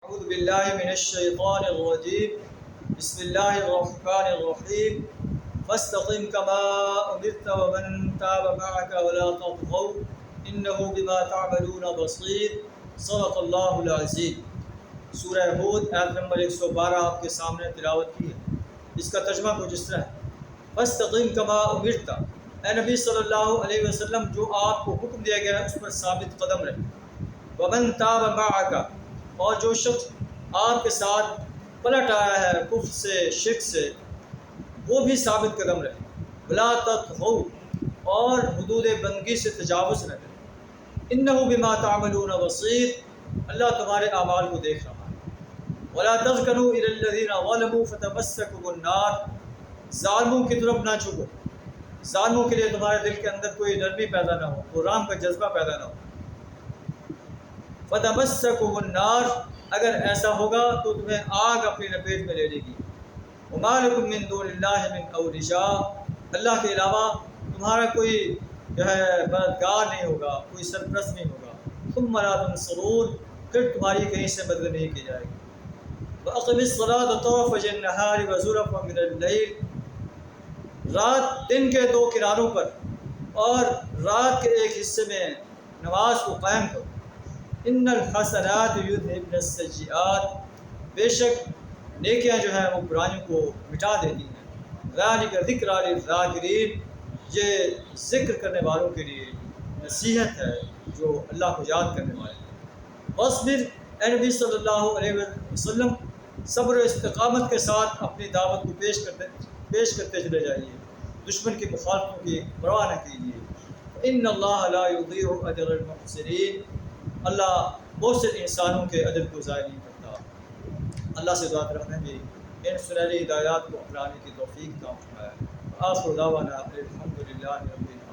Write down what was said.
اعوذ باللہ من الشیطان الرجیم بسم اللہ الرحمن الرحیم فاستقم کما امرت ومن تاب معك ولا تطغوا انه بما تعملون بصیر صدق اللہ العظیم۔ سورہ ہود آیت نمبر 112 آپ کے سامنے تلاوت کی ہے۔ اس کا ترجمہ کچھ اس طرح ہے، فاستقم کما امرت، اے نبی صلی اللہ علیہ وسلم جو آپ کو حکم دیا گیا اس پر ثابت قدم رہے۔ ومن تاب معك، اور جو شخص آپ کے ساتھ پلٹ آیا ہے کفر سے شرک سے وہ بھی ثابت قدم رہے۔ ولا تطغوا، اور حدود بندگی سے تجاوز نہ کرے۔ انہ بما تعملون بصیر، اللہ تمہارے اعمال کو دیکھ رہا ہے۔ ولا ترکنوا الی الذین ظلموا فتمسکم النار، ظالموں کی طرف نہ جھکو، ظالموں کے لیے تمہارے دل کے اندر کوئی نرمی پیدا نہ ہو، قرآن کا جذبہ پیدا نہ ہو۔ فتمسکم النار، اگر ایسا ہوگا تو تمہیں آگ اپنی لپیٹ میں لے لے گی۔ وما لکم من دون اللہ من اولیاء، اللہ کے علاوہ تمہارا کوئی جو ہے مددگار نہیں ہوگا، کوئی سرپرست نہیں ہوگا۔ ثم لا تنصرون، پھر تمہاری کہیں سے مدد نہیں کی جائے گی۔ وَأَقِمِ الصَّلَاةَ طَرَفَيِ النَّهَارِ وَزُلَفًا مِنَ اللَّيْلِ، رات دن کے دو کناروں پر اور رات کے ایک حصے میں نماز کو قائم کرو۔ ان الحسنات یذہبن السیئات، بے شک نیکیاں جو ہیں وہ برائیوں کو مٹا دیتی ہیں۔ ذالک ذکری للذاکرین، یہ ذکر کرنے والوں کے لیے نصیحت ہے جو اللہ کو یاد کرنے والے ہیں۔ واصبر، اے نبی صلی اللہ علیہ وسلم صبر و استقامت کے ساتھ اپنی دعوت کو پیش کرتے چلے جائیے، دشمن کی مخالفتوں کی پرواہ نہ کیجیے۔ ان اللہ لا یضیع اجر المحسنین، اللہ محسن انسانوں کے اجر کو ضائع نہیں کرتا۔ اللہ سے دعا کرتے ہیں کہ ان سنہری ہدایات کو اپنانے کی توفیق عطا فرمائے۔ آخر دعوانا الحمد للہ رب العالمین۔